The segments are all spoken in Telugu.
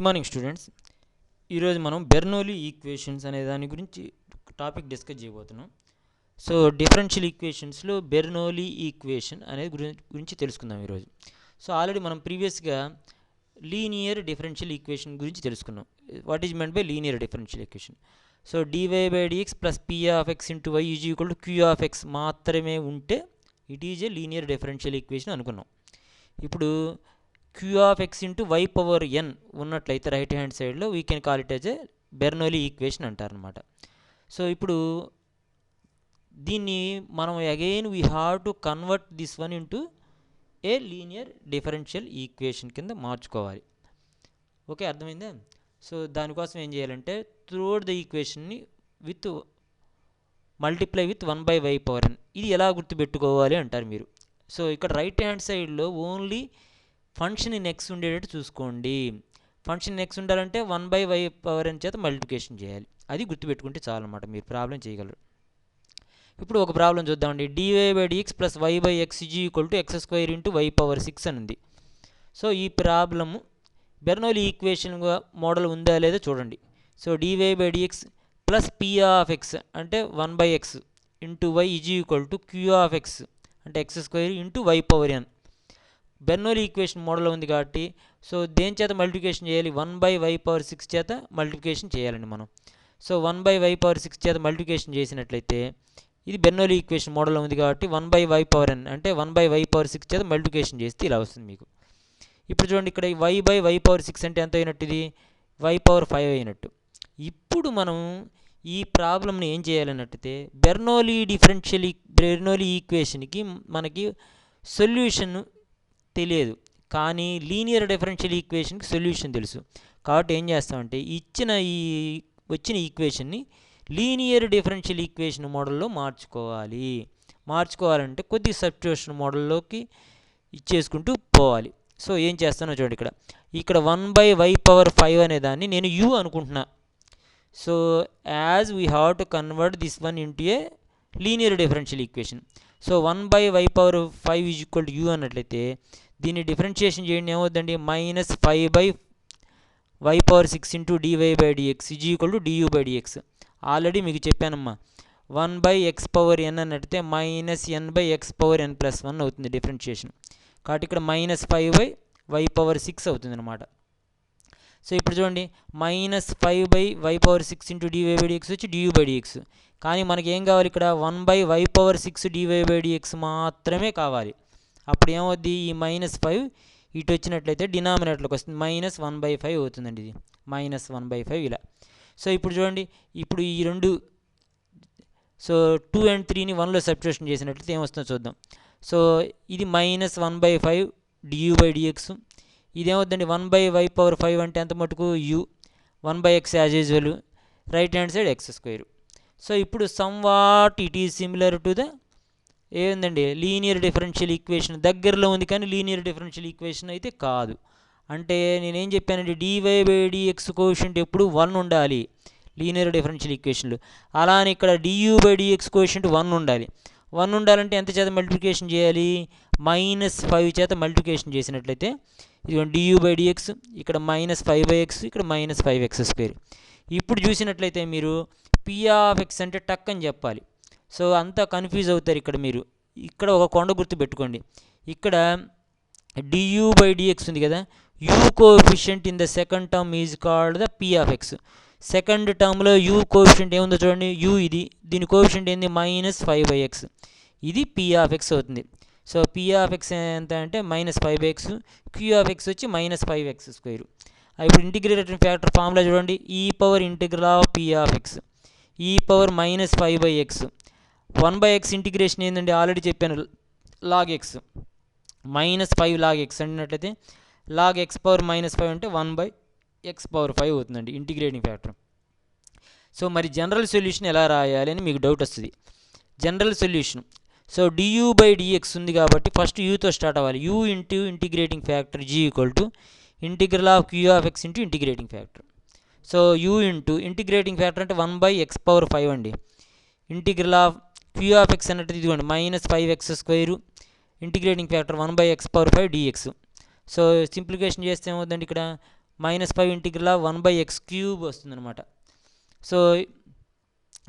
Good morning students. ఈరోజు మనం బెర్నౌలీ ఈక్వేషన్స్ అనే దాని గురించి టాపిక్ డిస్కస్ చేయబోతున్నాం. సో డిఫరెన్షియల్ ఈక్వేషన్స్లో బెర్నౌలీ ఈక్వేషన్ అనేది గురించి తెలుసుకుందాం ఈరోజు. సో ఆల్రెడీ మనం ప్రీవియస్గా లీనియర్ డిఫరెన్షియల్ ఈక్వేషన్ గురించి తెలుసుకున్నాం. What is meant by linear differential equation? So dy/dx plus p(x) * y = q(x) మాత్రమే ఉంటే it is a linear differential equation అనుకున్నాం. ఇప్పుడు q(x) * y(n) ఉన్నట్లయితే రైట్ హ్యాండ్ సైడ్లో we can call it as a Bernoulli equation అంటారనమాట. సో ఇప్పుడు దీన్ని మనం again we have to convert this one into a linear differential equation కింద మార్చుకోవాలి. ఓకే, అర్థమైందా? సో దానికోసం ఏం చేయాలంటే త్రూఅవుట్ ద ఈక్వేషన్ని విత్ మల్టిప్లై విత్ 1/y(n). ఇది ఎలా గుర్తుపెట్టుకోవాలి అంటారు మీరు. సో ఇక్కడ రైట్ హ్యాండ్ సైడ్లో ఓన్లీ ఫంక్షన్ ఇన్ ఎక్స్ ఉండేటట్టు చూసుకోండి. ఫంక్షన్ ఇన్ ఎక్స్ ఉండాలంటే 1/y(n) చేత మల్టిప్లికేషన్ చేయాలి. అది గుర్తుపెట్టుకుంటే చాలు అనమాట, మీరు ప్రాబ్లం చేయగలరు. ఇప్పుడు ఒక ప్రాబ్లం చూద్దామండి. dy/dx plus y/x = x² * y⁴ అని ఉంది. సో ఈ ప్రాబ్లము బెర్నౌలీ ఈక్వేషన్ మోడల్ ఉందా లేదా చూడండి. సో dy/dx ప్లస్ p(x) అంటే 1/x * y = q(x) అంటే x² * y⁴n. బెర్నౌలీ ఈక్వేషన్ మోడల్లో ఉంది కాబట్టి సో దేని చేత మల్టిప్లికేషన్ చేయాలి? 1/y⁴ చేత మల్టిప్లికేషన్ చేయాలండి మనం. సో 1/y⁴ చేత మల్టిప్లికేషన్ చేసినట్లయితే ఇది బెర్నౌలీ ఈక్వేషన్ మోడల్లో ఉంది కాబట్టి 1/y⁴n అంటే 1/y⁴ చేత మల్టిప్లికేషన్ చేస్తే ఇలా వస్తుంది మీకు. ఇప్పుడు చూడండి, ఇక్కడ y/y⁴ అంటే ఎంత అయినట్టు? ఇది y⁵ అయినట్టు. ఇప్పుడు మనం ఈ ప్రాబ్లమ్ని ఏం చేయాలన్నట్టయితే బెర్నౌలీ ఈక్వేషన్కి మనకి సొల్యూషన్ తెలియదు, కానీ లీనియర్ డిఫరెన్షియల్ ఈక్వేషన్కి సొల్యూషన్ తెలుసు. కాబట్టి ఏం చేస్తామంటే వచ్చిన ఈక్వేషన్ని లీనియర్ డిఫరెన్షియల్ ఈక్వేషన్ మోడల్లో మార్చుకోవాలంటే కొద్ది సబ్స్టిట్యూషన్ మోడల్లోకి ఇచ్చేసుకుంటూ పోవాలి. సో ఏం చేస్తానో చూడండి, ఇక్కడ 1/y⁵ అనే దాన్ని నేను u అనుకుంటున్నా. So as we have to convert this one into a linear differential equation. So 1/y⁵ = u అన్నట్లయితే దీన్ని డిఫరెన్షియేషన్ చేయండి, ఏమవుతుందండి? -5/y⁴ dy/dx = du/dx. ఆల్రెడీ మీకు చెప్పానమ్మా, 1/x⁴n అన్నట్లయితే -n/x⁴n+1 అవుతుంది డిఫరెన్షియేషన్. కాబట్టి ఇక్కడ -5/y⁴ అవుతుంది అనమాట. సో ఇప్పుడు చూడండి, -5/y⁴ dy/dx వచ్చి du/dx. కానీ మనకి ఏం కావాలి? ఇక్కడ 1/y⁴ dy/dx మాత్రమే కావాలి. అప్పుడు ఏమవుద్ది? ఈ -5 ఇటు వచ్చినట్లయితే డినామినేటర్లోకి వస్తుంది, -1/5 అవుతుందండి. ఇది -1/5 ఇలా. సో ఇప్పుడు చూడండి, ఇప్పుడు ఈ రెండు సో 2 and 3ని 1లో సబ్స్టిట్యూషన్ చేసినట్లయితే ఏమొస్తుందో చూద్దాం. సో ఇది -1/5 du/dx. ఇదేమవుతుందండి? 1/y⁴ అంటే ఎంత మటుకు? u. 1/x as usual, right hand side x². So ఇప్పుడు somewhat it is similar to the ఏందండి లీనియర్ డిఫరెన్షియల్ ఈక్వేషన్ దగ్గరలో ఉంది, కానీ లీనియర్ డిఫరెన్షియల్ ఈక్వేషన్ అయితే కాదు. అంటే నేనేం చెప్పానండి, dy/dx కోషెంట్ ఎప్పుడు 1 ఉండాలి లీనియర్ డిఫరెన్షియల్ ఈక్వేషన్లు. అలానే ఇక్కడ du/dx కోషెంట్ 1 ఉండాలి. 1 ఉండాలంటే ఎంత చేత మల్టిప్లికేషన్ చేయాలి? -5 చేత మల్టిప్లికేషన్ చేసినట్లయితే ఇదిగోండి du/dx, ఇక్కడ -5/x, ఇక్కడ -5x². ఇప్పుడు చూసినట్లయితే మీరు p(x) అంటే టక్ అని చెప్పాలి. సో అంతా కన్ఫ్యూజ్ అవుతారు ఇక్కడ మీరు. ఇక్కడ ఒక కొండ గుర్తు పెట్టుకోండి. ఇక్కడ du/dx ఉంది కదా, u coefficient in the second term is called the p(x). Second టర్మ్లో u కోఎఫిషియంట్ ఏముందో చూడండి, u ఇది, దీని కోఎఫిషియంట్ ఏంది? -5/x. ఇది p(x) అవుతుంది. సో p(x) ఎంత అంటే -5x, q(x) వచ్చి -5x². ఇప్పుడు ఇంటిగ్రేటెడ్ ఫ్యాక్టర్ ఫార్ములా చూడండి, e∫p(x) e⁻−5/x. 1/x ఇంటిగ్రేషన్ ఏంటంటే ఆల్రెడీ చెప్పాను, log x. -5 log x అన్నట్లయితే log x⁻−5 అంటే 1/x⁴ అవుతుందండి ఇంటిగ్రేటింగ్ ఫ్యాక్టర్. సో మరి జనరల్ సొల్యూషన్ ఎలా రాయాలి అని మీకు డౌట్ వస్తుంది. జనరల్ సొల్యూషన్, సో du/dx ఉంది కాబట్టి ఫస్ట్ యూతో స్టార్ట్ అవ్వాలి. u into integrating factor g = q(x) into integrating factor. So u into integrating factor అంటే 1/x⁴ అండి. q(x) అన్నట్టు ఇదిగోండి -5x² integrating factor 1/x⁴ dx. So సింప్లికేషన్ చేస్తే ఏమవుతుందండి? ఇక్కడ -5 ఇంటిగ్రల్ ఆఫ్ 1/x³ వస్తుందన్నమాట. సో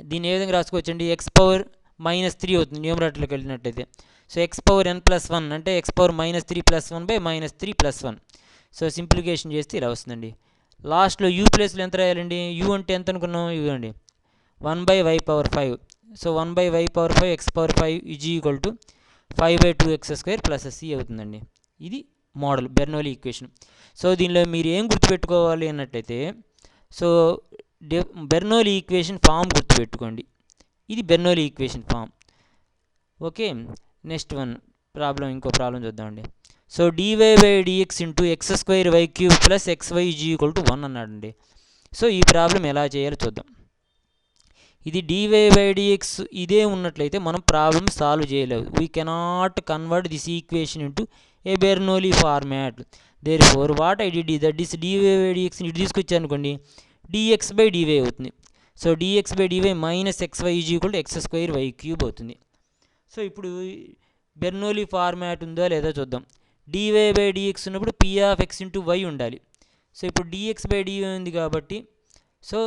దీన్ని ఏ విధంగా రాసుకోవచ్చండి, x⁻³ అవుతుంది న్యూమరేటర్లోకి వెళ్ళినట్టయితే. సో x⁻n+1 అంటే x⁻−3+1/-3+1. సో సింప్లిఫికేషన్ చేస్తే ఇలా వస్తుందండి. లాస్ట్లో u ప్లేస్లో ఎంత రాయాలండి, u అంటే ఎంత అనుకున్నాం, u అండి 1/y⁵. So 1/y⁵ x⁻5 = 5/2x² c అవుతుందండి. ఇది మోడల్ బెర్నౌలీ ఈక్వేషన్. సో దీనిలో మీరు ఏం గుర్తుపెట్టుకోవాలి అన్నట్టయితే, సో బెర్నౌలీ ఈక్వేషన్ ఫామ్ గుర్తుపెట్టుకోండి. ఇది Bernoulli equation form. Okay, next one problem, ఇంకో ప్రాబ్లం చూద్దామండి. So dy/dx × x² y³ + xy = 1 అన్నాడండి. సో ఈ ప్రాబ్లం ఎలా చేయాలో చూద్దాం. ఇది dy/dx ఇదే ఉన్నట్లయితే మనం ప్రాబ్లమ్ సాల్వ్ చేయలేవు. We cannot convert this equation into A Bernoulli format. Therefore what I did is that this dy/dx ఇటు తీసుకొచ్చాను అనుకోండి, dx/dy అవుతుంది. So dx/dy -xy = x² y³ అవుతుంది. సో ఇప్పుడు బెర్నౌలీ ఫార్మాట్ ఉందో లేదో చూద్దాం. dy/dx ఉన్నప్పుడు p(x) × y ఉండాలి. సో ఇప్పుడు dx/dy ఉంది కాబట్టి, సో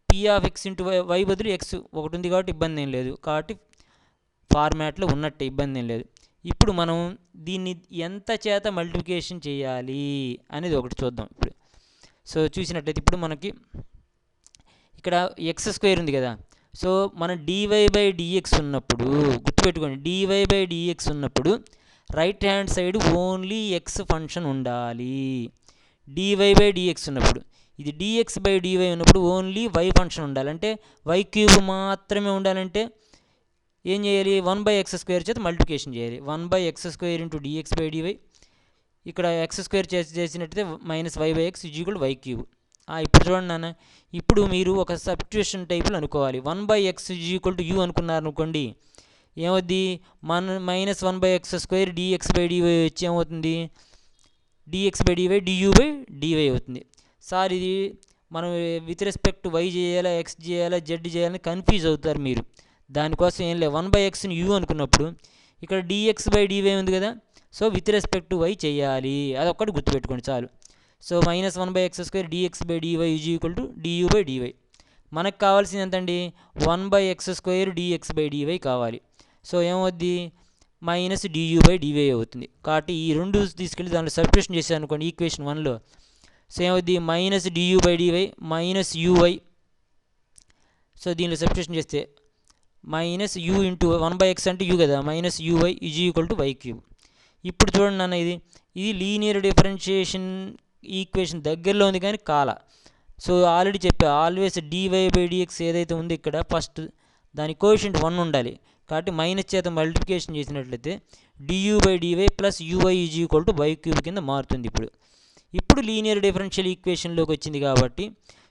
p(x) × y బదులు x ఒకటి ఉంది కాబట్టి ఇబ్బంది ఏం లేదు, కాబట్టి ఫార్మాట్లో ఉన్నట్టే, ఇబ్బంది ఏం లేదు. ఇప్పుడు మనం దీన్ని ఎంత చేత మల్టిప్లికేషన్ చేయాలి అనేది ఒకటి చూద్దాం ఇప్పుడు. సో చూసినట్లయితే ఇప్పుడు మనకి ఇక్కడ x² ఉంది కదా. సో మన dy/dx ఉన్నప్పుడు గుర్తుపెట్టుకోండి, dy/dx ఉన్నప్పుడు right hand side only x function ఉండాలి. dy/dx ఉన్నప్పుడు, ఇది dx/dy ఉన్నప్పుడు ఓన్లీ y ఫంక్షన్ ఉండాలి. అంటే y³ మాత్రమే ఉండాలంటే ఏం చేయాలి, 1/x² చేత మల్టిప్లికేషన్ చేయాలి. 1/x² × dx/dy, ఇక్కడ x² చేసినట్టయితే -y/x = y³. ఇప్పుడు చూడండి నాన్న, ఇప్పుడు మీరు ఒక సబ్స్టిట్యూషన్ టైపులు అనుకోవాలి. 1/x = u అనుకున్నారు అనుకోండి, ఏమవుద్ది, -1/x² dx/dy వచ్చి ఏమవుతుంది, dx/dy du/dy అవుతుంది. సార్ ఇది మనం విత్ రెస్పెక్ట్ y చేయాలా, x చేయాలా, z చేయాలని కన్ఫ్యూజ్ అవుతారు మీరు. దానికోసం ఏం లేదు, 1/xని u అనుకున్నప్పుడు ఇక్కడ dx/dy ఉంది కదా, సో విత్ రెస్పెక్ట్ y చేయాలి, అదొక్కటి గుర్తుపెట్టుకోండి చాలు. So -1/x² dx/dy = du/dy. మనకు కావాల్సింది ఎంతండి, 1/x² dx/dy కావాలి. సో ఏమవుద్ది, -du/dy అవుతుంది. కాబట్టి ఈ రెండు తీసుకెళ్ళి దాంట్లో సబ్స్టిట్యూషన్ చేశాను అనుకోండి ఈక్వేషన్ 1లో. సో ఏమవుద్ది, -du/dy -uy. సో దీనిలో సబ్స్టిట్యూషన్ చేస్తే -u × 1/x అంటే u కదా, -uy = y³. ఇప్పుడు చూడండి నాన్న, ఇది లీనియర్ డిఫరెన్షియేషన్ ఈక్వేషన్ దగ్గరలో ఉంది కానీ కాల. సో ఆల్రెడీ చెప్పా, ఆల్వేస్ dy/dx ఏదైతే ఉందో ఇక్కడ ఫస్ట్ దాని కోఎఫిషియంట్ 1 ఉండాలి. కాబట్టి మైనస్ చేత మల్టిప్లికేషన్ చేసినట్లయితే du/dy + uy = y³ కింద మారుతుంది. ఇప్పుడు లీనియర్ డిఫరెన్షియల్ ఈక్వేషన్లోకి వచ్చింది కాబట్టి,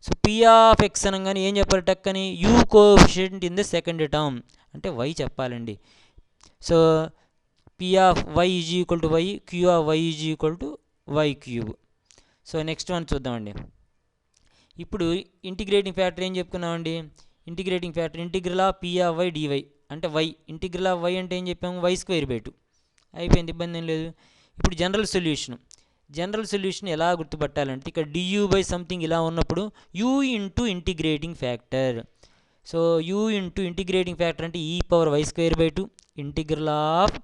సో p(x) అనగానే ఏం చెప్పాలి, టక్కని u coefficient in the second term అంటే y చెప్పాలండి. So p(y) = y, q(y) = y³. So next one చూద్దామండి. ఇప్పుడు ఇంటిగ్రేటింగ్ ఫ్యాక్టర్ ఏం చెప్పుకున్నామండి, integrating factor integral of p(y) dy అంటే y, ఇంటిగ్రల్ ఆఫ్ y అంటే ఏం చెప్పాము, y²/2 అయిపోయింది, ఇబ్బంది ఏం లేదు. ఇప్పుడు జనరల్ సొల్యూషన్ ఎలా గుర్తుపట్టాలంటే, ఇక్కడ du/something ఇలా ఉన్నప్పుడు u × integrating factor. So u × integrating factor అంటే e⁻y²/2 integral of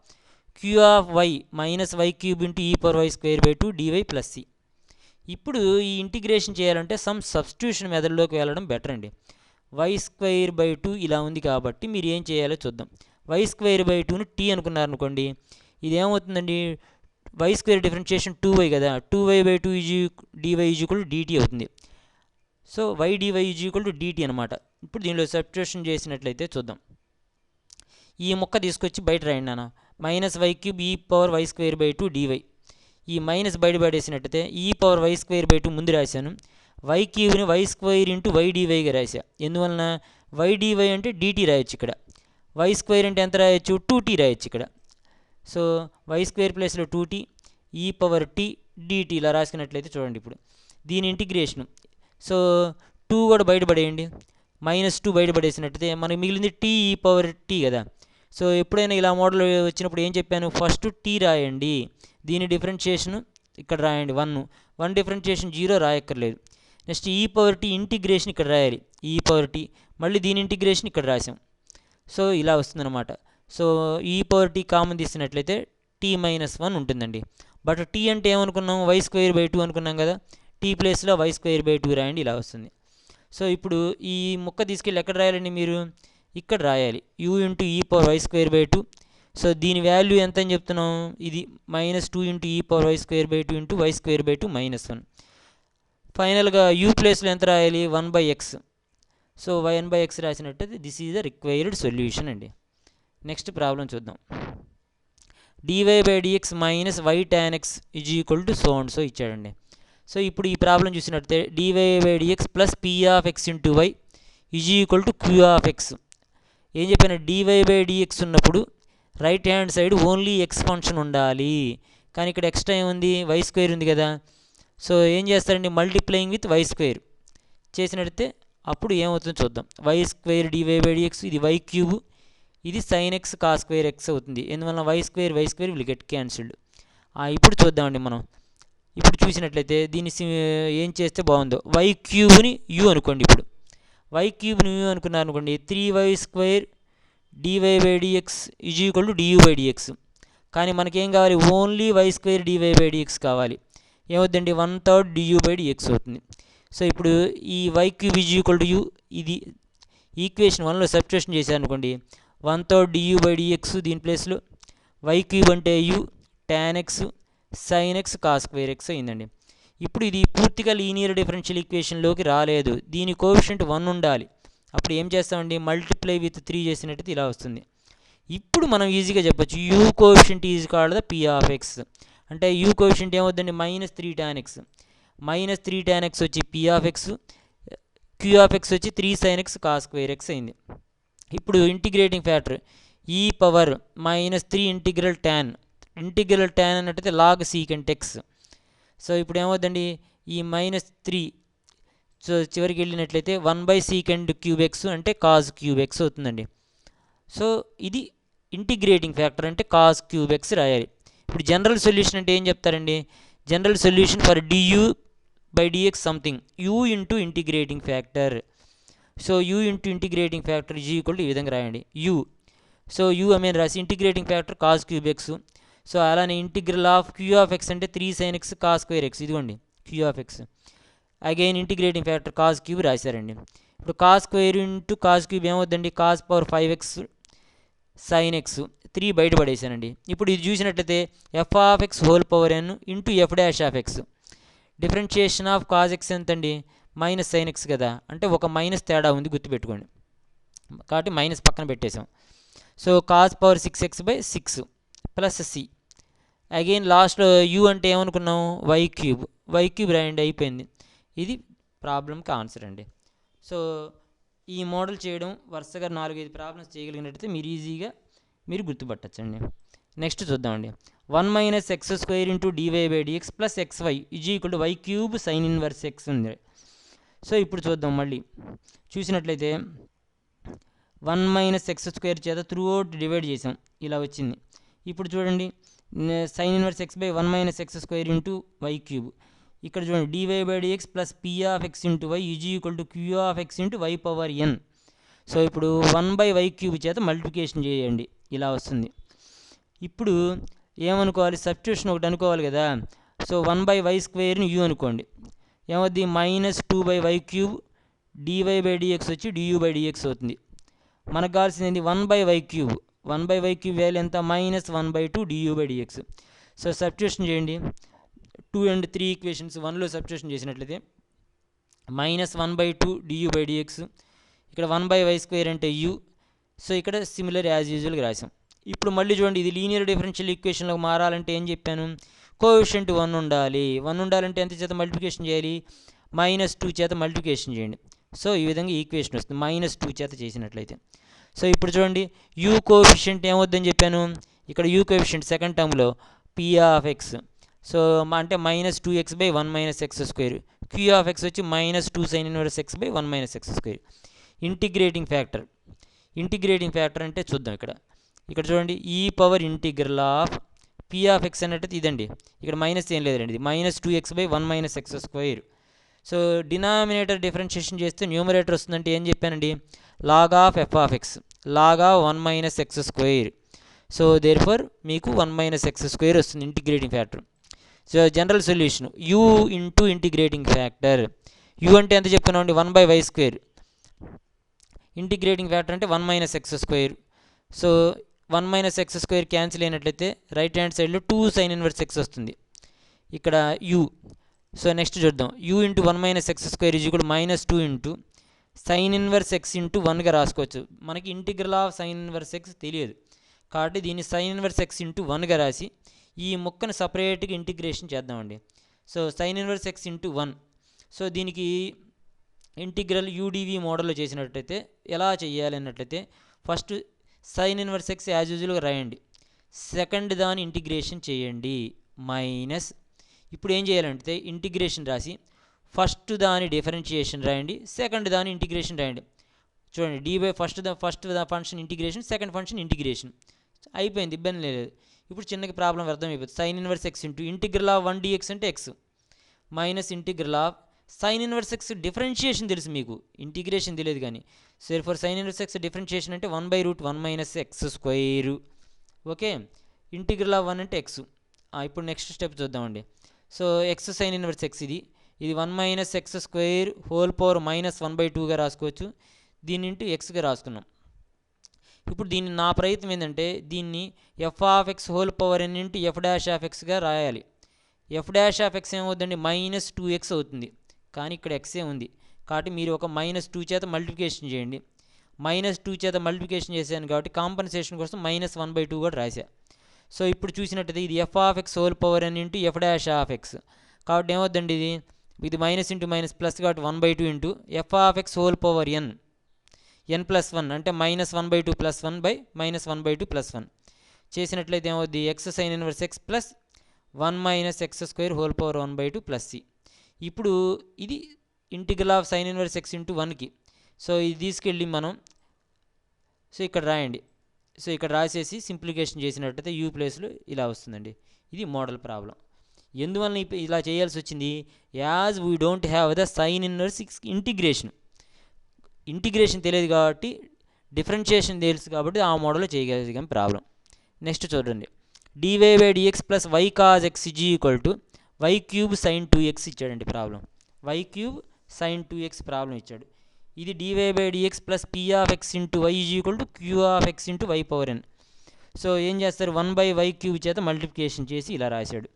q(y) -y³ × e⁻y²/2 dy + c. ఇప్పుడు ఈ ఇంటిగ్రేషన్ చేయాలంటే సమ్ సబ్స్టిట్యూషన్ మెథడ్లోకి వెళ్ళడం బెటర్ అండి. y²/2 ఇలా ఉంది కాబట్టి మీరు ఏం చేయాలో చూద్దాం. y²/2ని t అనుకున్నారు అనుకోండి, ఇది ఏమవుతుందండి, y² డిఫరెన్షియేషన్ 2y కదా, 2y/2 dy = dt అవుతుంది. సో y dy = dt అనమాట. ఇప్పుడు దీనిలో సబ్స్టిట్యూషన్ చేసినట్లయితే చూద్దాం. ఈ మొక్క తీసుకొచ్చి బయట రాయండి నాన్న, -y³ e⁻y²/2 dy. ఈ మైనస్ బయట పడేసినట్టయితే e⁻y²/2 ముందు రాశాను, y³ y² × y dy రాశా. ఎందువలన, y dy అంటే dt రాయొచ్చు, ఇక్కడ y² అంటే ఎంత రాయొచ్చు, 2t రాయొచ్చు ఇక్కడ. సో y² ప్లేస్లో 2t e⁻t dt ఇలా రాసుకున్నట్లయితే చూడండి. ఇప్పుడు దీని ఇంటిగ్రేషను, సో 2 కూడా బయటపడేయండి, -2 బయటపడేసినట్టయితే మనకి మిగిలింది t e⁻t కదా. సో ఎప్పుడైనా ఇలా మోడల్ వచ్చినప్పుడు ఏం చెప్పాను, ఫస్ట్ t రాయండి, దీని డిఫరెన్షియేషను ఇక్కడ రాయండి 1 డిఫరెన్షియేషన్ 0 రాయక్కర్లేదు. నెక్స్ట్ ఈ పవర్ టీ ఇంటిగ్రేషన్ ఇక్కడ రాయాలి, ఈ పవర్ టీ, మళ్ళీ దీని ఇంటిగ్రేషన్ ఇక్కడ రాసాం. సో ఇలా వస్తుందన్నమాట. సో ఈ పవర్ టీ కామన్ తీసినట్లయితే t-1 ఉంటుందండి. బట్ టీ అంటే ఏమనుకున్నాం, y²/2 అనుకున్నాం కదా, టీ ప్లేస్లో y²/2 రాయండి, ఇలా వస్తుంది. సో ఇప్పుడు ఈ ముక్క తీసుకెళ్ళి ఎక్కడ రాయాలండి మీరు, ఇక్కడ రాయాలి, u ఇంటూ e⁻y²/2. సో దీని వాల్యూ ఎంత అని చెప్తున్నాం, ఇది -2 ఇంటూ e⁻y²/2 ఇంటూ y²/2 -1. ఫైనల్గా u ప్లేస్లో ఎంత రాయాలి, 1/x. సో 1/x రాసినట్టయితే this is the required solution అండి. నెక్స్ట్ ప్రాబ్లం చూద్దాం. dy/dx minus y tan x is equal to so ఇచ్చాడండి. సో ఇప్పుడు ఈ ప్రాబ్లం చూసినట్టయితే dy/dx plus p(x) into y is equal to q(x). ఏం చెప్పాను, dy/dx ఉన్నప్పుడు right hand side only x function ఉండాలి, కానీ ఇక్కడ ఎక్స్ట్రా ఏముంది, y² ఉంది కదా. సో ఏం చేస్తారండి, మల్టిప్లయింగ్ విత్ y² చేసినట్టయితే అప్పుడు ఏమవుతుందో చూద్దాం. y² dy/dx, ఇది y³ ఇది sin x cos² x అవుతుంది. ఎందువల్ల y² విల్ గెట్ క్యాన్సిల్డ్. ఇప్పుడు చూద్దామండి మనం. ఇప్పుడు చూసినట్లయితే దీన్ని ఏం చేస్తే బాగుందో, y³ u అనుకోండి. ఇప్పుడు y³ u అనుకున్నారు అనుకోండి, 3y² dy/dx is equal to du/dx. కానీ మనకేం కావాలి, ఓన్లీ y² dy/dx కావాలి. ఏమవుతుందండి, 1/3 du/dx అవుతుంది. సో ఇప్పుడు ఈ y³ is equal to u, ఇది ఈక్వేషన్ 1లో సబ్స్టిట్యూషన్ చేశారు అనుకోండి, 1/3 du/dx, దీని ప్లేస్లో y³ అంటే u tan x sin x cos² x అయిందండి. ఇప్పుడు ఇది పూర్తిగా లీనియర్ డిఫరెన్షియల్ ఈక్వేషన్లోకి రాలేదు, దీని కోఎఫిషియంట్ 1 ఉండాలి. అప్పుడు ఏం చేస్తామండి, మల్టిప్లై విత్ 3 చేసినట్టయితే ఇలా వస్తుంది. ఇప్పుడు మనం ఈజీగా చెప్పొచ్చు, u coefficient is called the p(x). అంటే u కోఎఫిషియంట్ ఏమవుతుందండి, -3 tan x. -3 tan x వచ్చి p(x), q(x) వచ్చి 3 sin x cos² x అయింది. ఇప్పుడు integrating factor e⁻−3 integral tan అన్నట్టయితే log secant x. సో ఇప్పుడు ఏమవుతుందండి, ఈ -3 సో చివరికి వెళ్ళినట్లయితే 1/secant³ x అంటే cos³ x అవుతుందండి. సో ఇది ఇంటిగ్రేటింగ్ ఫ్యాక్టర్ అంటే cos³ x రాయాలి. ఇప్పుడు జనరల్ సొల్యూషన్ అంటే ఏం చెప్తారండి, general solution for du/dx something u into integrating factor. So u into integrating factor is equal to ఈ విధంగా రాయండి, u. సో u రాసి integrating factor cos³ x. So అలానే ఇంటిగ్రల్ ఆఫ్ q(x) అంటే 3 sin x cos² x, ఇదిగోండి q(x). Again integrating factor cos³ రాశారండి. ఇప్పుడు cos² ఇంటూ cos³ ఏమవుతుందండి, cos⁻5x sin x, 3 బయటపడేసానండి. ఇప్పుడు ఇది చూసినట్లయితే f(x)n into f'(x). Differentiation of cos x ఎంతండి, -sin x కదా, అంటే ఒక మైనస్ తేడా ఉంది గుర్తుపెట్టుకోండి, కాబట్టి మైనస్ పక్కన పెట్టేసాం. So cos⁻6x/6 plus c. Again లాస్ట్లో u అంటే ఏమనుకున్నాం, y³ రాయండి, అయిపోయింది. ఇది ప్రాబ్లంకి ఆన్సర్ అండి. సో ఈ మోడల్ చేయడం వరుసగా 4-5 ప్రాబ్లమ్స్ చేయగలిగినట్టయితే మీరు ఈజీగా గుర్తుపట్టచ్చండి. నెక్స్ట్ చూద్దామండి. 1 - x² into dy/dx plus xy is equal to y³ sin inverse x ఉంది. సో ఇప్పుడు చూద్దాం, మళ్ళీ చూసినట్లయితే 1 - x² చేత త్రూ అవుట్ డివైడ్ చేసాం, ఇలా వచ్చింది. ఇప్పుడు చూడండి, sin inverse x/1 - x² into y³. ఇక్కడ చూడండి dy/dx plus p(x) into y is equal to q(x) into y(n). So ఇప్పుడు 1/y³ చేత మల్టిప్లికేషన్ చేయండి, ఇలా వస్తుంది. ఇప్పుడు ఏమనుకోవాలి, సబ్స్టిట్యూషన్ ఒకటి అనుకోవాలి కదా. సో 1/y² u అనుకోండి, ఏమవుద్ది, -2/y³ dy/dx వచ్చి du/dx అవుతుంది. మనకు కావాల్సింది 1/y³. 1/y³ వాల్యూ ఎంత, -1/2 du/dx. సో సబ్స్టిట్యూషన్ చేయండి, 2 and 3 ఈక్వేషన్స్ 1లో సబ్స్టిట్యూషన్ చేసినట్లయితే -1/2 du/dx, ఇక్కడ 1/y² అంటే u. సో ఇక్కడ సిమిలర్ యాజ్ యూజువల్గా రాసాం. ఇప్పుడు మళ్ళీ చూడండి, ఇది లీనియర్ డిఫరెన్షియల్ ఈక్వేషన్లోకి మారాలంటే ఏం చెప్పాను, కోఎఫిషియంట్ 1 ఉండాలి. 1 ఉండాలంటే ఎంత చేత మల్టిప్లికేషన్ చేయాలి, -2 చేత మల్టిప్లికేషన్ చేయండి. సో ఈ విధంగా ఈక్వేషన్ వస్తుంది -2 చేత చేసినట్లయితే. సో ఇప్పుడు చూడండి, u కోఎఫిషియంట్ ఏమవుద్దని చెప్పాను, ఇక్కడ u కోఎఫిషియంట్ సెకండ్ టర్మ్లో p(x). సో అంటే -2x/1 - x². q(x) వచ్చి -2 sin inverse x/1 - x². Integrating factor అంటే చూద్దాం. ఇక్కడ చూడండి, e⁻ఇంటిగ్రల్ ఆఫ్ పీ ఆఫ్ ఎక్స్ అన్నట్టు ఇదండి, ఇక్కడ మైనస్ ఏం లేదండి, ఇది -2x/1 - x². So denominator differentiation చేస్తే న్యూమరేటర్ వస్తుందంటే ఏం చెప్పానండి, log of f of x, log of 1 - x². So therefore మీకు 1 - x² వస్తుంది integrating factor. So general solution u into integrating factor. u అంటే ఎంత చెప్పుకున్నామండి, 1/y². ఇంటిగ్రేటింగ్ ఫ్యాక్టర్ అంటే 1 - x². సో 1 - x² క్యాన్సిల్ అయినట్లయితే రైట్ హ్యాండ్ సైడ్లో 2 sin ఇన్వర్స్ x వస్తుంది ఇక్కడ u. సో నెక్స్ట్ చూద్దాం, u into 1 - x² -2 into sin inverse x into 1గా రాసుకోవచ్చు. మనకి integral of sin inverse x తెలియదు కాబట్టి దీన్ని sin ఇన్వర్స్ x ఇంటూ 1గా రాసి ఈ ముక్కను సపరేట్గా ఇంటిగ్రేషన్ చేద్దామండి. So sin inverse x into 1. So దీనికి ఇంటిగ్రల్ యూడివి మోడల్లో చేసినట్టయితే ఎలా చేయాలి అన్నట్లయితే first sin inverse x as యూజువల్గా రాయండి, సెకండ్ దాని ఇంటిగ్రేషన్ చేయండి మైనస్. ఇప్పుడు ఏం చేయాలంటే ఇంటిగ్రేషన్ రాసి ఫస్ట్ దాని డిఫరెన్షియేషన్ రాయండి, సెకండ్ దాని ఇంటిగ్రేషన్ రాయండి. చూడండి first function integration, second function integration అయిపోయింది, ఇబ్బంది లేదు. ఇప్పుడు చిన్నగా ప్రాబ్లం అర్థమైపోతుంది. sin inverse x into integral of 1 dx అంటే x minus integral of sin inverse x differentiation తెలుసు మీకు, ఇంటిగ్రేషన్ తెలియదు కానీ. So for sin inverse x differentiation అంటే 1/√1 - x². ఓకే, ఇంటిగ్రల్ ఆఫ్ 1 అంటే x. ఇప్పుడు నెక్స్ట్ స్టెప్ చూద్దామండి. So x sin inverse x ఇది 1 - x² హోల్ పవర్ -1/2గా రాసుకోవచ్చు, దీన్ని ఇంటూ ఎక్స్గా రాసుకున్నాం. ఇప్పుడు దీన్ని నా ప్రయత్నం ఏంటంటే దీన్ని F of X whole power n into F dash of ఎక్స్గా రాయాలి. ఎఫ్ డాష్ ఆఫ్ ఎక్స్ ఏమవుతుందండి, -2x అవుతుంది, కానీ ఇక్కడ ఎక్సే ఉంది కాబట్టి మీరు ఒక -2 చేత మల్టిప్లికేషన్ చేయండి. -2 చేత మల్టిప్లికేషన్ చేశాను కాబట్టి కాంపన్సేషన్ కోసం -1/2 కూడా రాశా. సో ఇప్పుడు చూసినట్టయితే ఇది F of X whole power n into F dash of X కాబట్టి ఏమవుతుందండి, ఇది మైనస్ ఇంటూ మైనస్ ప్లస్ కాబట్టి 1/2 into F of X whole power n+1 అంటే -1/2 + 1/-1/2 + 1 చేసినట్లయితే ఏమవుద్ది, X sin inverse x plus 1 - x² whole power 1/2 + c. ఇప్పుడు ఇది integral of sin inverse x into 1కి. సో ఇది తీసుకెళ్ళి మనం సో ఇక్కడ రాయండి. సో ఇక్కడ రాసేసి సింప్లికేషన్ చేసినట్టయితే యూ ప్లేస్లో ఇలా వస్తుందండి. ఇది మోడల్ ప్రాబ్లం. ఎందువల్ల ఇలా చేయాల్సి వచ్చింది, as we don't have the sin inverse integration తెలియదు కాబట్టి డిఫరెన్షియేషన్ తెలుసు కాబట్టి ఆ మోడల్లో చేయగలిగాం ప్రాబ్లం. నెక్స్ట్ చూడండి, dy/dx + y cos x = y³ sin 2x ఇచ్చాడండి problem. y³ sin 2x problem ఇచ్చాడు. ఇది dy/dx + p of x into y = q of x into y power n. So ఏం చేస్తారు, 1/y³ చేత మల్టిప్లికేషన్ చేసి ఇలా రాశాడు.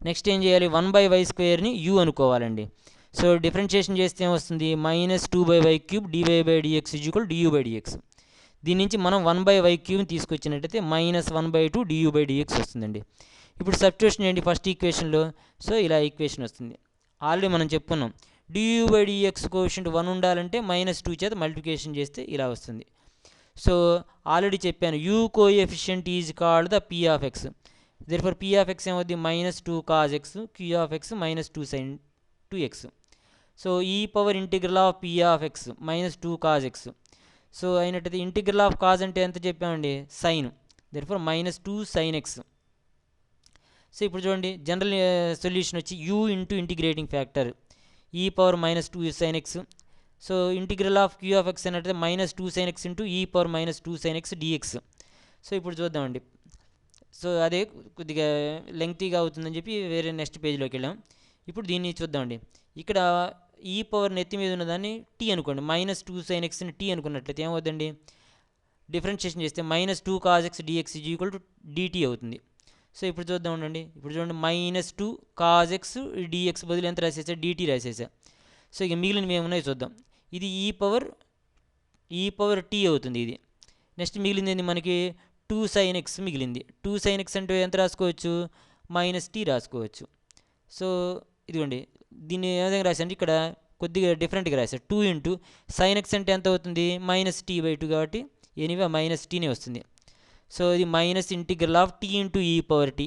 నెక్స్ట్ ఏం చేయాలి, 1/y² u అనుకోవాలండి. సో డిఫరెన్షియేషన్ చేస్తే ఏమొస్తుంది, -2/y³ dy/dx = du/dx. దీని నుంచి మనం 1/y³ తీసుకొచ్చినట్టయితే -1/2 du/dx వస్తుందండి. ఇప్పుడు సబ్స్టిట్యూషన్ చేయండి ఫస్ట్ ఈక్వేషన్లో. సో ఇలా ఈక్వేషన్ వస్తుంది. ఆల్రెడీ మనం చెప్పుకున్నాం du/dx కోఎఫిషియంట్ 1 ఉండాలంటే -2 చేత మల్టిప్లికేషన్ చేస్తే ఇలా వస్తుంది. సో ఆల్రెడీ చెప్పాను u coefficient is called the p of x. Therefore p of x ఏమవుద్ది, -2 cos x, q of x -2 sin 2x. So ఈ power integral of p of x -2 cos x. So అయినట్టయితే ఇంటిగ్రల్ ఆఫ్ కాజ్ అంటే ఎంత చెప్పామండి, sine. Therefore -2 sin x. So ఇప్పుడు చూడండి జనరల్ సొల్యూషన్ వచ్చి u into integrating factor e power -2 sin x. So integral of q of x అంటే -2 sin x into e power -2 sin x dx. So ఇప్పుడు చూద్దామండి. సో అదే కొద్దిగా లెంగ్తీగా అవుతుందని చెప్పి వేరే నెక్స్ట్ పేజ్లోకి వెళ్ళాం. ఇప్పుడు దీన్ని చూద్దామండి. ఇక్కడ ఈ పవర్ నెత్తి మీద ఉన్నదాన్ని టీ అనుకోండి, -2 sin xని టీ అనుకున్నట్లయితే ఏమవుతుందండి, డిఫరెన్షియేషన్ చేస్తే -2 cos x dx = dt అవుతుంది. సో ఇప్పుడు చూద్దాం ఉండండి. ఇప్పుడు చూడండి -2 cos x dx బదులు ఎంత రాసేసా, dt రాసేసా. సో ఇక మిగిలినవి ఏమున్నాయో చూద్దాం. ఇది ఈ పవర్ టీ అవుతుంది ఇది. నెక్స్ట్ మిగిలింది ఏంది మనకి 2 sin x మిగిలింది. 2 sin x అంటే ఎంత రాసుకోవచ్చు, -t రాసుకోవచ్చు. సో ఇదిగోండి దీన్ని ఏ విధంగా రాశాను, ఇక్కడ కొద్దిగా డిఫరెంట్గా రాశాను. 2 ఇంటూ sin x అంటే ఎంత అవుతుంది, -t/2 కాబట్టి ఎనీవే -tనే వస్తుంది. సో ఇది minus integral of t into ఈ పవర్ t.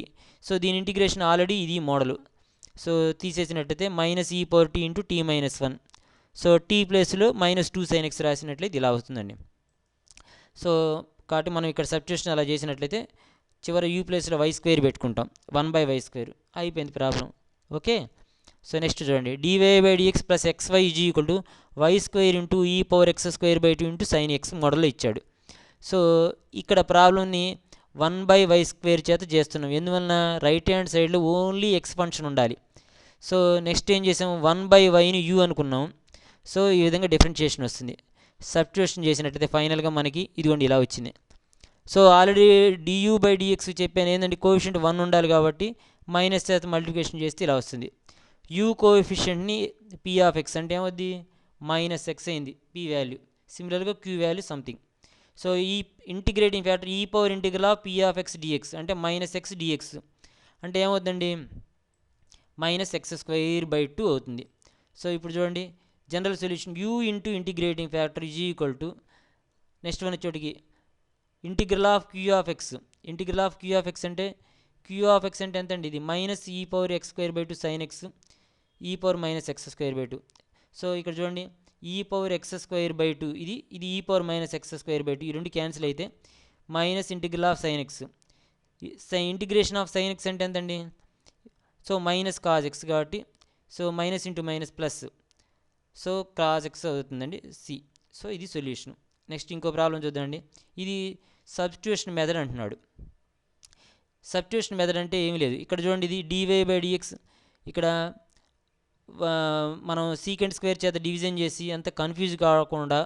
సో దీని ఇంటిగ్రేషన్ ఆల్రెడీ ఇది మోడల్. సో తీసేసినట్టయితే -e power t into t - 1. So t ప్లేస్లో -2 sin x రాసినట్లయితే ఇలా వస్తుందండి. సో కాబట్టి మనం ఇక్కడ సబ్స్టిట్యూషన్ అలా చేసినట్లయితే చివరి యూ ప్లేస్లో వై స్క్వేర్ పెట్టుకుంటాం, 1/y². అయిపోయింది ప్రాబ్లం. ఓకే. సో నెక్స్ట్ చూడండి, dy/dx plus xy is equal to y² into e⁻x²/2 into sin x మోడల్లో ఇచ్చాడు. సో ఇక్కడ ప్రాబ్లమ్ని 1/y² చేత చేస్తున్నాం. ఎందువలన రైట్ హ్యాండ్ సైడ్లో ఓన్లీ ఎక్స్ ఫంక్షన్ ఉండాలి. సో నెక్స్ట్ ఏం చేసాం, 1/yని u అనుకున్నాం. సో ఈ విధంగా డిఫరెన్షియేషన్ వస్తుంది. సబ్స్టిట్యూషన్ చేసినట్టయితే ఫైనల్గా మనకి ఇదిగోండి ఇలా వచ్చింది. సో ఆల్రెడీ du/dx చెప్పాను ఏంటంటే కోఎఫిషియంట్ 1 ఉండాలి కాబట్టి మైనస్ చేత మల్టిప్లికేషన్ చేస్తే ఇలా వస్తుంది. u కోఎఫిషియంట్ని p(x) అంటే ఏమవుద్ది, -x అయింది p వాల్యూ. సిమిలర్గా q వాల్యూ సంథింగ్. సో ఈ ఇంటిగ్రేటింగ్ ఫ్యాక్టర్ e⁻∫p(x) dx అంటే -x dx అంటే ఏమవుతుందండి, -x²/2 అవుతుంది. సో ఇప్పుడు చూడండి general solution u into integrating factor is equal to next one చోటికి ఇంటిగ్రల్ ఆఫ్ q(x) అంటే q(x) అంటే ఎంత అండి, ఇది -e⁻x²/2 sin x e⁻−x²/2. So ఇక్కడ చూడండి e⁻x²/2 ఇది e⁻−x²/2 ఈ రెండు క్యాన్సిల్ అయితే integral of sin x. Integration of sin x అంటే ఎంతండి, సో -cos x కాబట్టి so minus into minus plus, so cos x అవుతుందండి సి. సో ఇది సొల్యూషన్. నెక్స్ట్ ఇంకో ప్రాబ్లం చూద్దామండి. ఇది సబ్స్టిట్యూషన్ మెథడ్ అంటున్నాడు. సబ్స్టిట్యూషన్ మెథడ్ అంటే ఏమీ లేదు. ఇక్కడ చూడండి ఇది dy/dx, ఇక్కడ మనం సీకెంట్ స్క్వేర్ చేత డివిజన్ చేసి అంత కన్ఫ్యూజ్ కాకుండా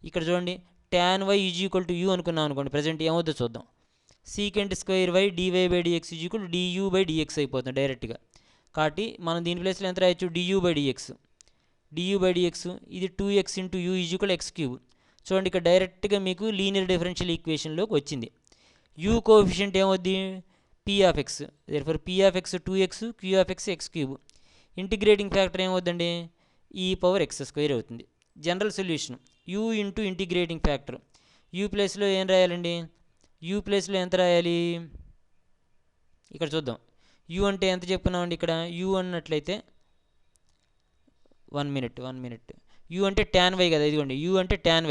ఇక్కడ చూడండి tan y is equal to u అనుకున్నాం అనుకోండి, ప్రజెంట్ ఏమవుతుందో చూద్దాం. Secant square y dy/dx is equal to du/dx అయిపోతుంది డైరెక్ట్గా. కాబట్టి మనం దీని ప్లేస్లో ఎంత రాయొచ్చు, du/dx ఇది 2x into u is equal x³. చూడండి ఇక్కడ డైరెక్ట్గా మీకు లీనియర్ డిఫరెన్షియల్ ఈక్వేషన్లోకి వచ్చింది. u కోఎఫిషియంట్ ఏమవుద్ది, p(x), therefore p(x) 2x, q(x) x³. Integrating factor ఏమవుతుందండి, e⁻x² అవుతుంది. General solution u into integrating factor, u ప్లేస్లో ఏం రాయాలండి, u ప్లేస్లో ఎంత రాయాలి, ఇక్కడ చూద్దాం. u అంటే ఎంత చెప్పుకున్నామండి, ఇక్కడ u అన్నట్లయితే 1 minute u అంటే tan y కదా, ఇదిగోండి u అంటే tan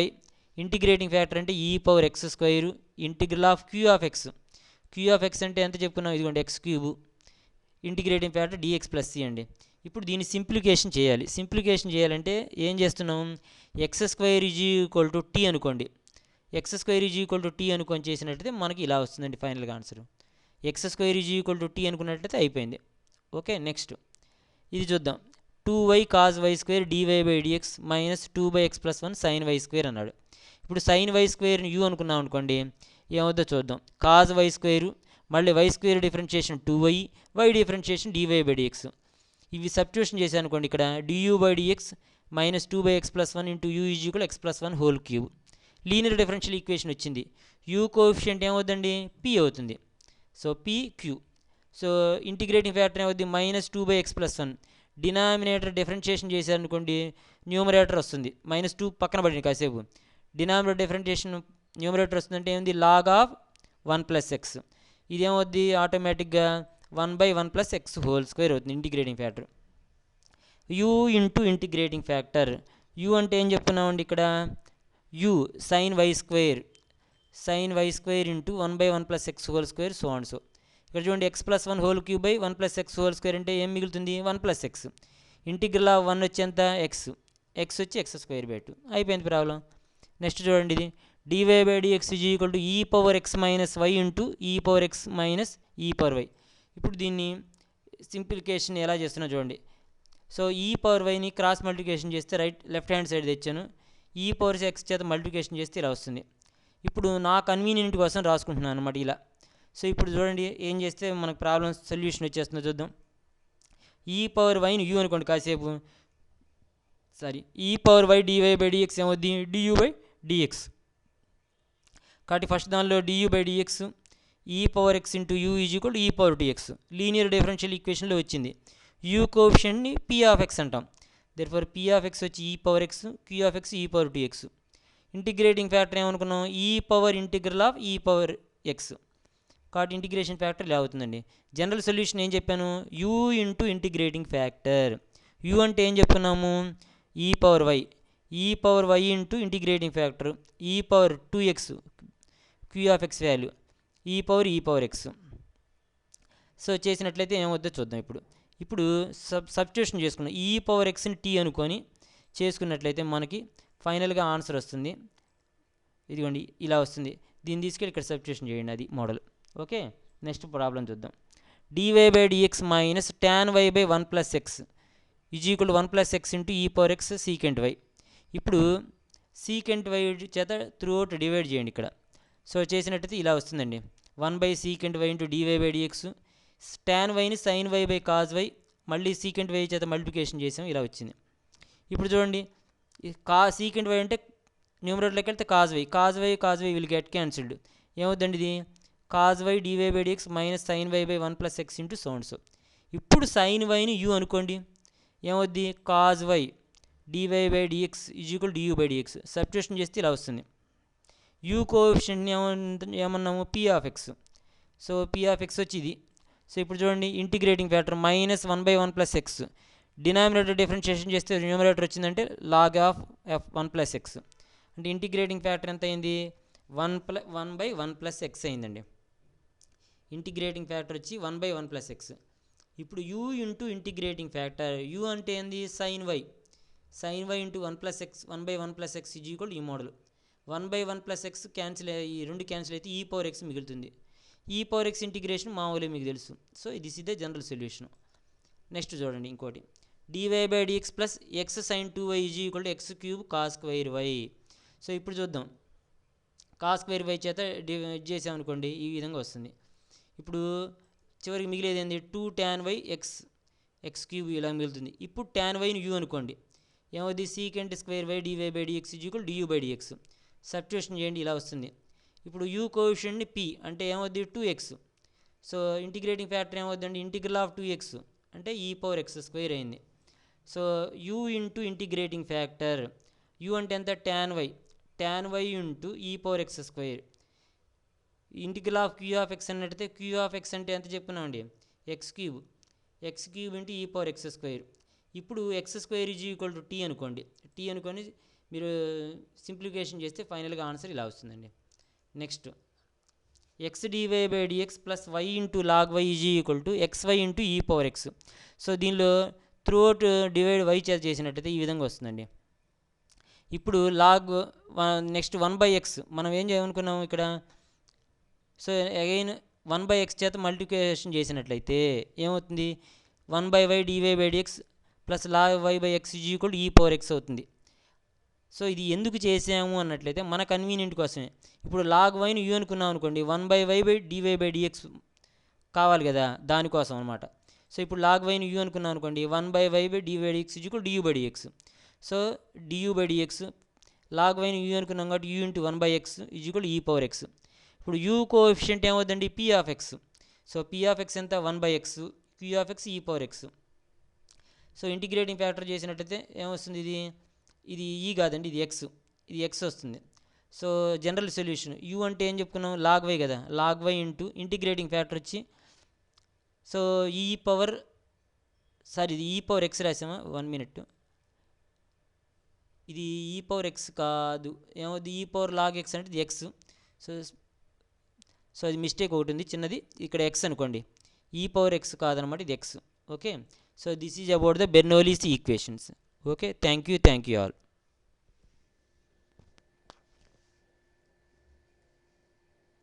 y ఇంటిగ్రేటింగ్ ఫ్యాక్టర్ అంటే e⁻x² ఇంటిగ్రల్ ఆఫ్ q(x) అంటే ఎంత చెప్పుకున్నాం, ఇదిగోండి x³ integrating factor dx plus c అండి. ఇప్పుడు దీన్ని సింప్లికేషన్ చేయాలంటే ఏం చేస్తున్నాం, x² is equal to t అనుకోండి. x² is equal to t అనుకొని చేసినట్టయితే మనకి ఇలా వస్తుందండి ఫైనల్గా answer. x² is equal to t అనుకున్నట్లయితే అయిపోయింది. ఓకే. నెక్స్ట్ ఇది చూద్దాం. 2y cos y² dy/dx minus 2/x + 1 sin y² అన్నాడు. ఇప్పుడు sin y² u అనుకున్నాం అనుకోండి, ఏమవుతుందో చూద్దాం. cos y² మళ్ళీ y² differentiation 2y, y differentiation dy/dx. ఇవి సబ్స్టిట్యూషన్ చేశాను అనుకోండి, ఇక్కడ du/dx minus 2/x + 1 into u is equal x + 1 whole cube. Linear differential equation వచ్చింది. u కోఎఫిషియంట్ ఏమవుతుందండి, p అవుతుంది. So pq. So integrating factor ఏమవుతుంది, -2/x + 1. డినామినేటర్ డిఫరెన్షియేషన్ చేశారనుకోండి, న్యూమరేటర్ వస్తుంది. -2 పక్కన పడింది కాసేపు. డినామినేటర్ డిఫరెన్షియేషన్ న్యూమరేటర్ వస్తుందంటే ఏంది, log ఆఫ్ 1 + x. ఇదేమవుద్ది ఆటోమేటిక్గా 1/1 + x² అవుతుంది integrating factor. u into integrating factor, u అంటే ఏం చెప్తున్నామండి ఇక్కడ, u sin y² into 1/1 + x² so and so. ఇక్కడ చూడండి x + 1 whole cube by 1 + x² అంటే ఏం మిగులుతుంది, 1 + x. ఇంటిగ్రల్ ఆఫ్ 1 వచ్చి ఎంత, x వచ్చి x²/2 అయిపోయింది ప్రాబ్లం. నెక్స్ట్ చూడండి ఇది dy/dx is equal to e⁻x - y into e⁻x - e⁻y. ఇప్పుడు దీన్ని సింప్లికేషన్ ఎలా చేస్తున్నా చూడండి. సో e⁻yని క్రాస్ మల్టిప్లికేషన్ చేస్తే లెఫ్ట్ హ్యాండ్ సైడ్ తెచ్చాను, e⁻x చేత మల్టిప్లికేషన్ చేస్తే ఇలా వస్తుంది. ఇప్పుడు నా కన్వీనియంట్ కోసం రాసుకుంటున్నాను అనమాట ఇలా. సో ఇప్పుడు చూడండి ఏం చేస్తే మనకు ప్రాబ్లం సొల్యూషన్ వచ్చేస్తుందో చూద్దాం. e⁻yని u అనుకోండి కాసేపు, e⁻y dy/dx ఏమవుద్ది, du/dx. కాబట్టి ఫస్ట్ దానిలో du/dx e⁻x into u is equal to e⁻2x. Linear differential ఈక్వేషన్లో వచ్చింది. u కోఎఫిషియంట్ని p(x) అంటాం. దేర్ఫోర్ p(x) వచ్చి e⁻x, q(x) e⁻2x. Integrating factor ఏమనుకున్నాం, ఇంటిగ్రల్ ఆఫ్ e⁻x. కాబట్టి ఇంటిగ్రేషన్ ఫ్యాక్టర్ ఇలా అవుతుందండి. జనరల్ సొల్యూషన్ ఏం చెప్పాను, u into integrating factor. u అంటే ఏం చెప్పుకున్నాము, e⁻y into integrating factor e⁻2x q(x) value ఈ పవర్ ఎక్స్. సో చేసినట్లయితే ఏమవుద్దో చూద్దాం. ఇప్పుడు సబ్స్టిట్యూషన్ చేసుకున్నాం. ఈ పవర్ ఎక్స్ని టీ అనుకొని చేసుకున్నట్లయితే మనకి ఫైనల్గా ఆన్సర్ వస్తుంది. ఇదిగోండి ఇలా వస్తుంది. దీన్ని తీసుకెళ్ళి ఇక్కడ సబ్స్టిట్యూషన్ చేయండి, అది మోడల్. ఓకే, నెక్స్ట్ ప్రాబ్లం చూద్దాం. dy/dx minus tan y/1 + x is equal 1 + x into ఈ పవర్ ఎక్స్ సీకెంట్ వై. ఇప్పుడు సీకెంట్ వై చేత త్రూ అవుట్ డివైడ్ చేయండి ఇక్కడ. సో చేసినట్టయితే ఇలా వస్తుందండి. 1/sec y into dy/dx, tan వైని sin y/cos y, మళ్ళీ సీకెంట్ వై చేత మల్టిప్లికేషన్ చేసాం, ఇలా వచ్చింది. ఇప్పుడు చూడండి, సీకెంట్ వై అంటే న్యూమరేటర్లోకి వెళ్తే cos y will get cancelled. ఏమవుతుందండి ఇది? Cos y dy/dx minus sin y/1 + x into so and so. ఇప్పుడు sin వైని u అనుకోండి, ఏమవుద్ది? Cos y dy/dx is equal du/dx. Substitution చేస్తే ఇలా వస్తుంది. u కోఎఫిషియంట్ని ఏమన్నాము? p(x). సో p(x) వచ్చి ఇది. సో ఇప్పుడు చూడండి, integrating factor -1/1 + x. Denominator differentiation చేస్తే న్యూమరేటర్ వచ్చిందంటే log of f1 + x. అంటే ఇంటిగ్రేటింగ్ ఫ్యాక్టర్ ఎంత అయింది? 1/1 + x అయిందండి. ఇంటిగ్రేటింగ్ ఫ్యాక్టర్ వచ్చి 1/1 + x. ఇప్పుడు u into integrating factor, u అంటే ఏంది? sin y into 1/1 + x is equal ఈ మోడల్. 1/1 + x క్యాన్సిల్, ఈ రెండు క్యాన్సిల్ అయితే ఈ పవర్ ఎక్స్ మిగులుతుంది. ఈ పవర్ ఎక్స్ ఇంటిగ్రేషన్ మామూలుగా మీకు తెలుసు. So this is the general solution. Next చూడండి ఇంకోటి, dy/dx plus x sin 2y is equal to x³ cos² y. So ఇప్పుడు చూద్దాం, cos² y చేత డివైడ్ చేసామనుకోండి, ఈ విధంగా వస్తుంది. ఇప్పుడు చివరికి మిగిలేది ఏంది? 2 tan y x³ ఇలా మిగులుతుంది. ఇప్పుడు tan yని u అనుకోండి, ఏమవుతుంది? secant² y dy/dx is equal du/dx. Substitution చేయండి, ఇలా వస్తుంది. ఇప్పుడు u కోఎఫిషియంట్ని p అంటే ఏమవుద్ది? 2x. సో ఇంటిగ్రేటింగ్ ఫ్యాక్టర్ ఏమవుద్దండి? ఇంటిగ్రల్ ఆఫ్ 2x అంటే ఈ పవర్ x² అయింది. So u into integrating factor, u అంటే ఎంత? tan y ఇంటూ ఈ power x². Integral of q(x) అన్నట్టయితే q(x) అంటే ఎంత చెప్పుకున్నామండి? x³ ఇంటూ ఈ పవర్ x². ఇప్పుడు x² is equal to t అనుకోండి. t అనుకొని మీరు సింప్లిఫికేషన్ చేస్తే ఫైనల్గా ఆన్సర్ ఇలా వస్తుందండి. Next, x dy/dx plus y into log y is equal to xy into ఈ పవర్ x. సో దీనిలో త్రూ అవుట్ డివైడ్ y చేత చేసినట్టయితే ఈ విధంగా వస్తుందండి. ఇప్పుడు నెక్స్ట్ 1/x మనం ఏం చేయమనుకున్నాము ఇక్కడ? సో అగైన్ 1/x చేత మల్టిప్లికేషన్ చేసినట్లయితే ఏమవుతుంది? 1/y dy/dx plus log y/x is equal ఈ పవర్ x అవుతుంది. సో ఇది ఎందుకు చేసాము అన్నట్లయితే మన కన్వీనియంట్ కోసమే. ఇప్పుడు log yని u అనుకున్నాం అనుకోండి, 1/y dy/dx కావాలి కదా, దానికోసం అనమాట. సో ఇప్పుడు log yని u అనుకున్నాం అనుకోండి, 1/y dy/dx is equal du/dx. So du/dx, log yని u అనుకున్నాం కాబట్టి u into 1/x is equal ఈ పవర్ x. ఇప్పుడు u కోఎఫిషియంట్ ఏమవుతుందండి? p(x). సో p(x) ఎంత? 1/x, q(x) ఈ power x. So integrating factor చేసినట్టయితే ఏమొస్తుంది? ఇది ఈ కాదండి, ఇది x వస్తుంది. సో జనరల్ సొల్యూషన్ u అంటే ఏం చెప్పుకున్నాం? log y కదా, log y into integrating factor వచ్చి, సో ఇది ఈ పవర్ x రాసామా? 1 minute, ఇది ఈ పవర్ x కాదు, ఏమవుతుంది? ఈ పవర్ log x అంటే ఇది x. సో అది మిస్టేక్ ఒకటి ఉంది చిన్నది, ఇక్కడ x అనుకోండి, ఈ పవర్ x కాదనమాట, ఇది x. Okay, so this is about the Bernoulli's equations. Okay, thank you all.